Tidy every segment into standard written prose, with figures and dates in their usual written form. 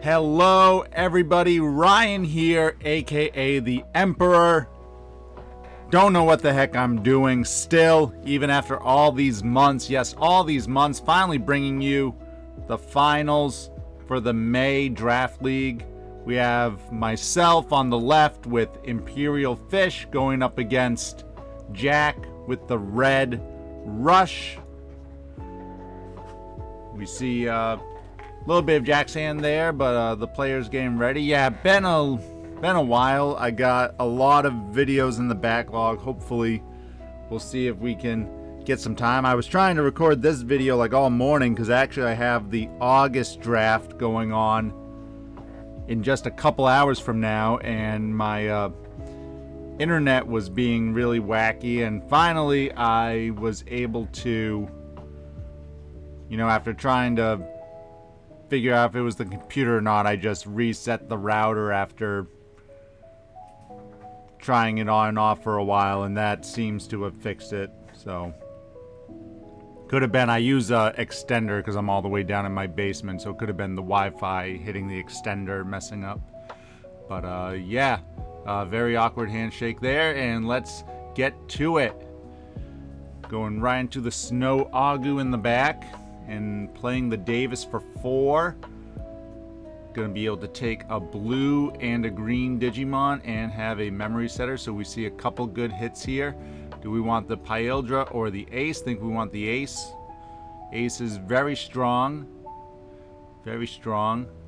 Hello everybody, Ryan here, aka the Emperor. Don't know what the heck I'm doing still, even after all these months. Yes, all these months, finally bringing you the finals for the May Draft League. We have myself on the left with Imperial Fish going up against Jack with the Red Rush. We see a little bit of Jack's hand there, but the players getting ready. Yeah, been a while. I got a lot of videos in the backlog. Hopefully we'll see if we can get some time. I was trying to record this video like all morning because actually I have the August draft going on in just a couple hours from now, and my internet was being really wacky, and finally I was able to, after trying to figure out if it was the computer or not, I just reset the router after trying it on and off for a while, and that seems to have fixed it. So could have been, I use a extender because I'm all the way down in my basement, so it could have been the Wi-Fi hitting the extender messing up. But yeah, very awkward handshake there, and let's get to it. Going right into the Snow Agu in the back and playing the Davis for 4. Gonna be able to take a blue and a green Digimon and have a memory setter, so we see a couple good hits here. Do we want the Pyldra or the Ace? Think we want the Ace. Ace is very strong,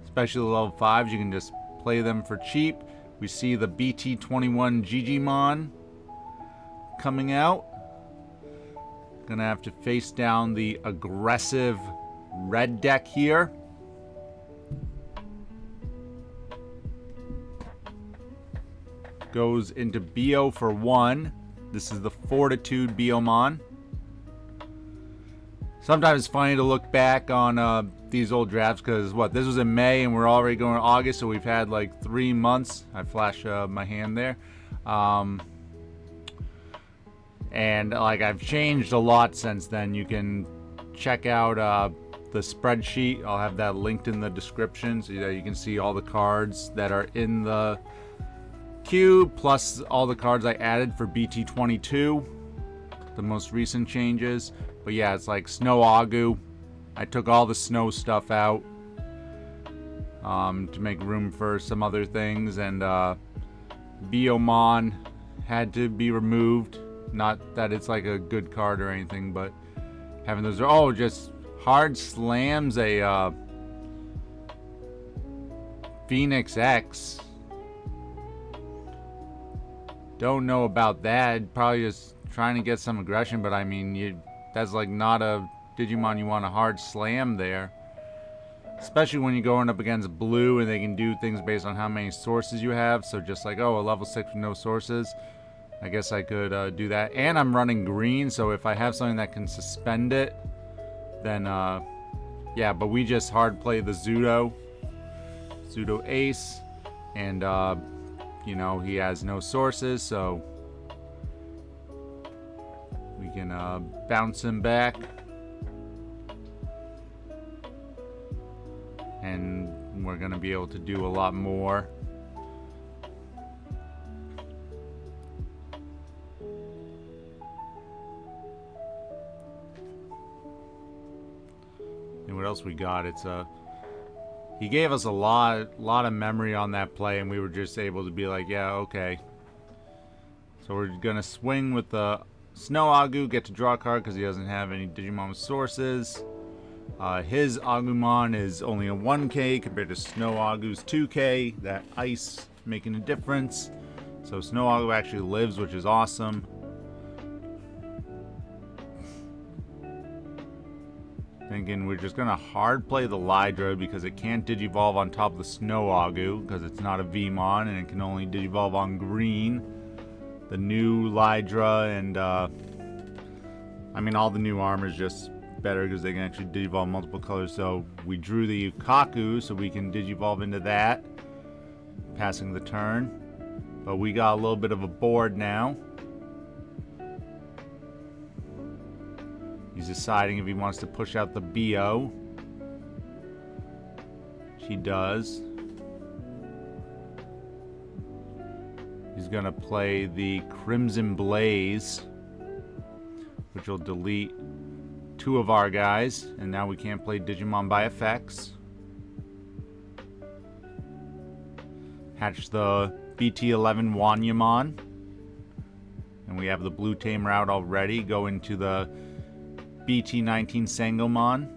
especially the level 5s. You can just play them for cheap. We see the BT21 Digimon coming out. Gonna have to face down the aggressive red deck here. Goes into BO for 1. This is the Fortitude Biomon. Sometimes it's funny to look back on these old drafts because this was in May and we're already going to August, so we've had like 3 months. I flash my hand there. And like I've changed a lot since then. You can check out the spreadsheet. I'll have that linked in the description so that you can see all the cards that are in the queue, plus all the cards I added for BT22, the most recent changes. But yeah, it's like Snow Agu. I took all the snow stuff out to make room for some other things, and Biomon had to be removed. Not that it's like a good card or anything, but having those just hard slams a Phoenix X. Don't know about that. Probably just trying to get some aggression, but I mean, that's like not a Digimon you want a hard slam there. Especially when you're going up against blue and they can do things based on how many sources you have. So just like, a level 6 with no sources. I guess I could do that. And I'm running green, so if I have something that can suspend it, then yeah, but we just hard play the Pseudo Ace, and he has no sources, so we can bounce him back, and we're gonna be able to do a lot more. And what else we got? It's he gave us a lot of memory on that play, and we were just able to be like, yeah, okay. So we're gonna swing with the Snow Agu, get to draw a card because he doesn't have any Digimon with sources. His Agumon is only a 1K compared to Snow Agu's 2K. That ice making a difference. So Snow Agu actually lives, which is awesome. Thinking we're just gonna hard play the Lydra because it can't Digivolve on top of the Snow Agu because it's not a Vmon and it can only Digivolve on green. The new Lydra and I mean all the new armor is just better because they can actually Digivolve multiple colors. So we drew the Yukaku so we can Digivolve into that, passing the turn. But we got a little bit of a board now. He's deciding if he wants to push out the BO. he does. He's gonna play the Crimson Blaze, which will delete 2 of our guys, and now we can't play Digimon by effects. Hatch the BT-11 Wanyamon, and we have the blue tame route already. Go into the BT-19 Sangomon.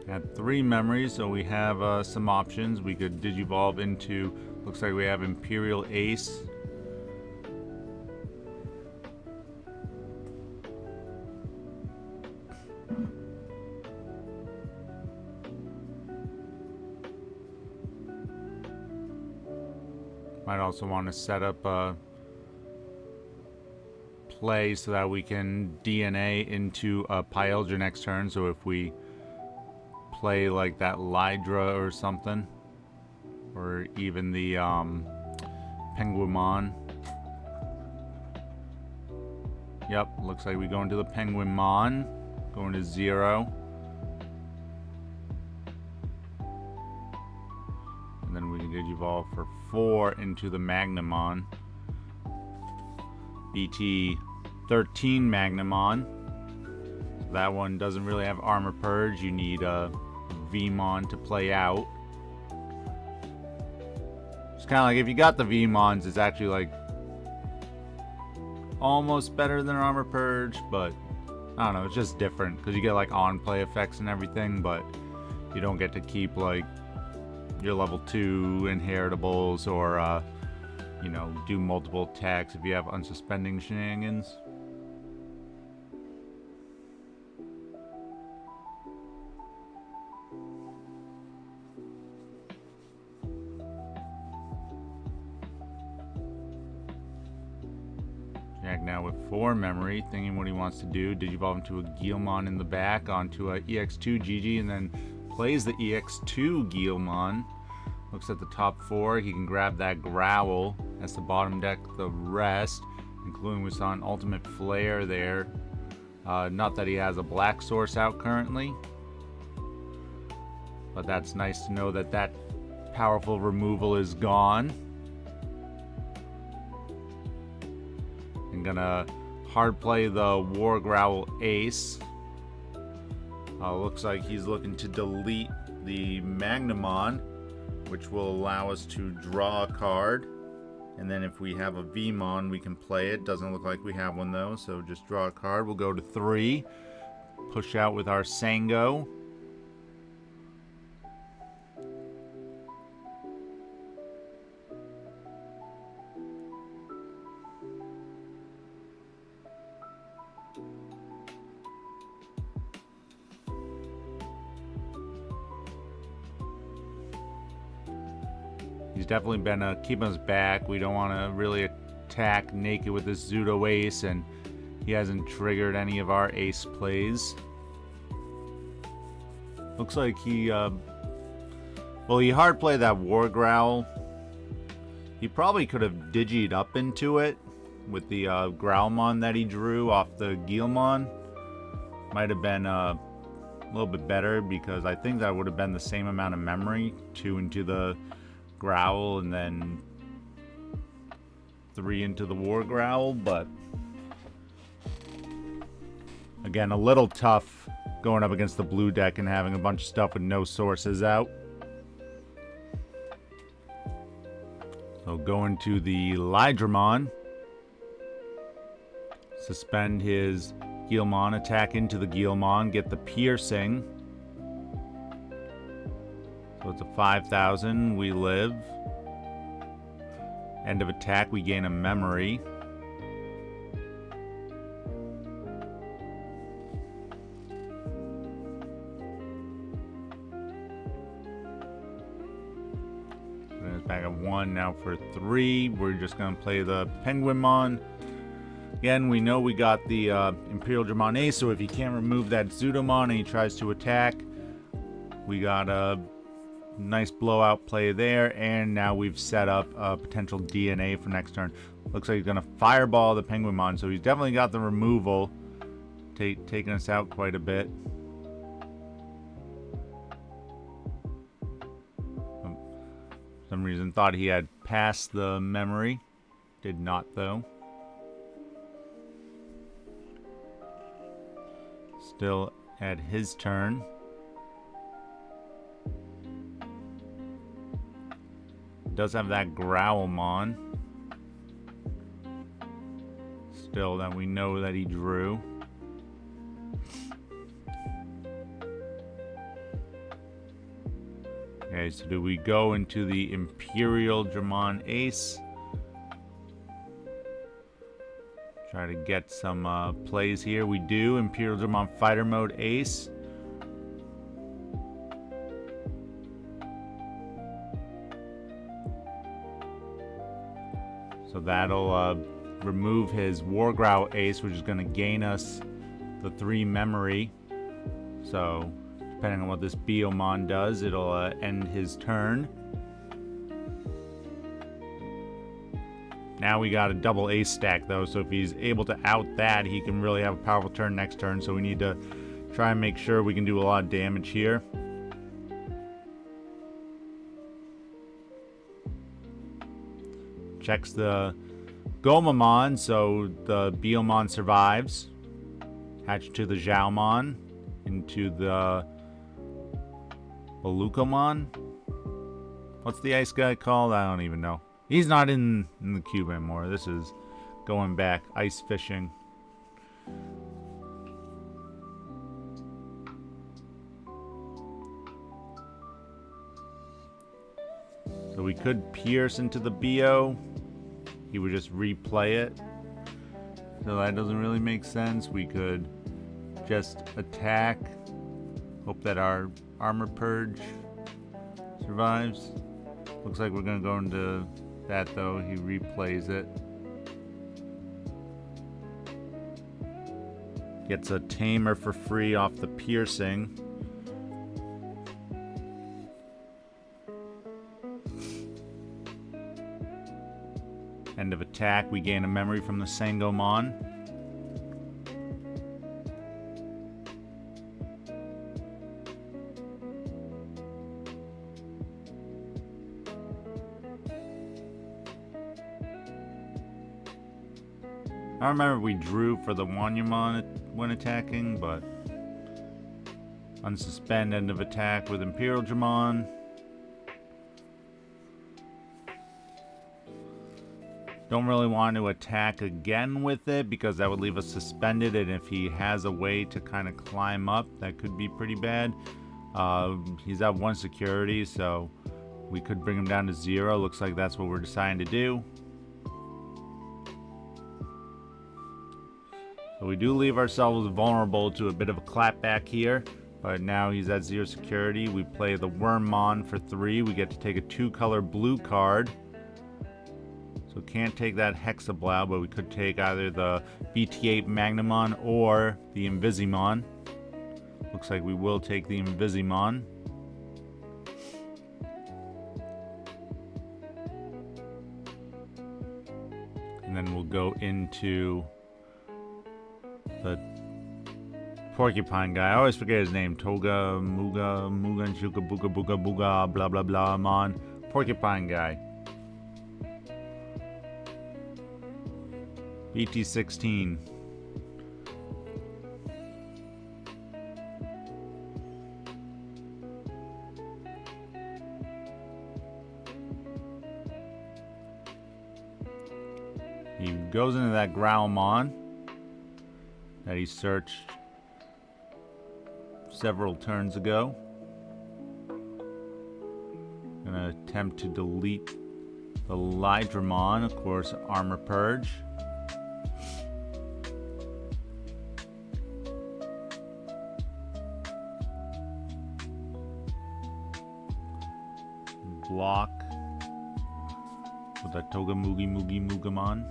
Had 3 memories, so we have some options. We could digivolve into, looks like we have Imperial Ace. Might also want to set up a play so that we can DNA into a Pyelja next turn. So if we play like that Lydra or something, or even the Penguinmon. Yep, looks like we go into the Penguinmon, going to 0. And then we can digivolve for 4 into the Magnamon. BT-13 Magnamon. So that one doesn't really have Armor Purge. You need a Vmon to play out. It's kind of like if you got the Vmons, it's actually like almost better than Armor Purge, but I don't know, it's just different because you get like on play effects and everything, but you don't get to keep like your level 2 inheritables or you know, do multiple attacks if you have unsuspending shenanigans. Jack now with 4 memory, thinking what he wants to do. Digivolve into a Guilmon in the back onto a EX2 GG, and then plays the EX2 Guilmon. Looks at the top 4. He can grab that Growl. That's the bottom deck the rest, including we saw an Ultimate Flare there. Not that he has a black source out currently, but that's nice to know that that powerful removal is gone. I'm gonna hard play the War Growl Ace. Looks like he's looking to delete the Magnamon, which will allow us to draw a card. And then if we have a Vmon, we can play it. Doesn't look like we have one though, so just draw a card. We'll go to 3. Push out with our Sango. He's definitely been keeping us back. We don't want to really attack naked with this Zudo Ace, and he hasn't triggered any of our ace plays. Looks like he, well, he hard played that War Growl. He probably could have digied up into it with the Growlmon that he drew off the Guilmon. Might have been a little bit better, because I think that would have been the same amount of memory, 2 into the Growl and then 3 into the War Growl, but again, a little tough going up against the blue deck and having a bunch of stuff with no sources out. So go into the Lydramon, suspend his Guilmon, attack into the Guilmon, get the piercing. So it's a 5,000, we live. End of attack, we gain a memory. Then it's back at 1, now for 3. We're just going to play the Penguinmon. Again, we know we got the Imperial Digimon Ace, so if he can't remove that Zudomon and he tries to attack, we got a nice blowout play there, and now we've set up a potential DNA for next turn. Looks like he's going to fireball the Penguinmon, so he's definitely got the removal, taking us out quite a bit. For some reason thought he had passed the memory. Did not, though. Still at his turn. Does have that Growlmon. Still, that we know that he drew. Okay, so do we go into the Imperial Dramon Ace? Try to get some plays here. We do. Imperial Dramon Fighter Mode Ace. So that'll remove his Wargrowl Ace, which is going to gain us the 3 memory. So, depending on what this Biomon does, it'll end his turn. Now we got a double ace stack, though, so if he's able to out that, he can really have a powerful turn next turn. So we need to try and make sure we can do a lot of damage here. Checks the Gomamon, so the Biomon survives. Hatch to the Xiaomon, into the Balukomon. What's the ice guy called? I don't even know. He's not in the cube anymore. This is going back. Ice fishing. So we could pierce into the Bio. He would just replay it. So that doesn't really make sense. We could just attack. Hope that our Armor Purge survives. Looks like we're going to go into that, though. He replays it. Gets a Tamer for free off the piercing. End of attack. We gain a memory from the Sangomon. I don't remember if we drew for the Wanyamon when attacking, but unsuspend, end of attack with Imperial Dramon. Don't really want to attack again with it because that would leave us suspended, and if he has a way to kind of climb up, that could be pretty bad. He's at 1 security, so we could bring him down to 0. Looks like that's what we're deciding to do. So we do leave ourselves vulnerable to a bit of a clapback here, but now he's at 0 security. We play the Wormmon for 3. We get to take a 2-color blue card. So can't take that Hexablow, but we could take either the BT8 Magnamon or the Invisimon. Looks like we will take the Invisimon. And then we'll go into the Porcupine guy. I always forget his name. Toga, Muga, Shuka, Buga, Buga, Buga, blah, blah, blah, Mon. Porcupine guy. BT16. He goes into that Growlmon that he searched several turns ago. Gonna attempt to delete the Lydramon, of course, Armor Purge. Block with that Toga Mugi Mugi Mugamon.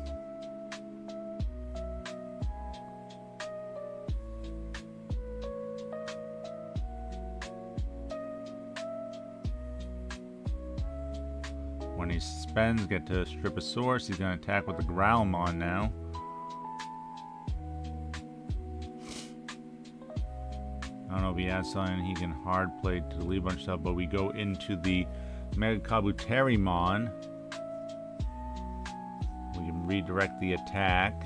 When he spends, get to strip a source. He's going to attack with the Growlmon now. I don't know if he has something he can hard play to delete a bunch of stuff, but we go into the Mega Kabuterimon. We can redirect the attack.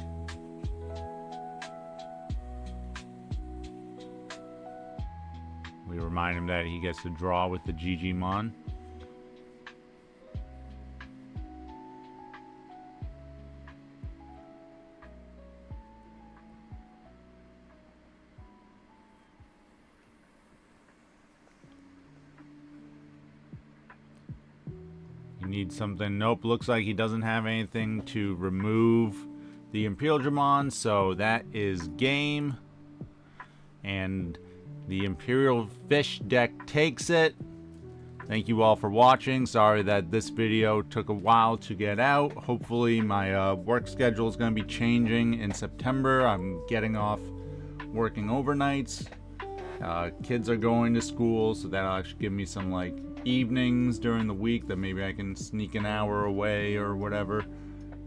We remind him that he gets to draw with the Digimon. Need something. Nope, looks like he doesn't have anything to remove the Imperial Digimon, so that is game. And the Imperial Fish deck takes it. Thank you all for watching. Sorry that this video took a while to get out. Hopefully my work schedule is going to be changing in September. I'm getting off working overnights. Kids are going to school, so that'll actually give me some like evenings during the week that maybe I can sneak an hour away or whatever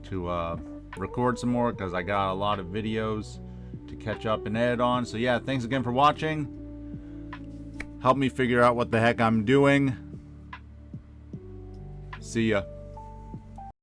to record some more, because I got a lot of videos to catch up and edit on. So yeah, thanks again for watching. Help me figure out what the heck I'm doing. See ya.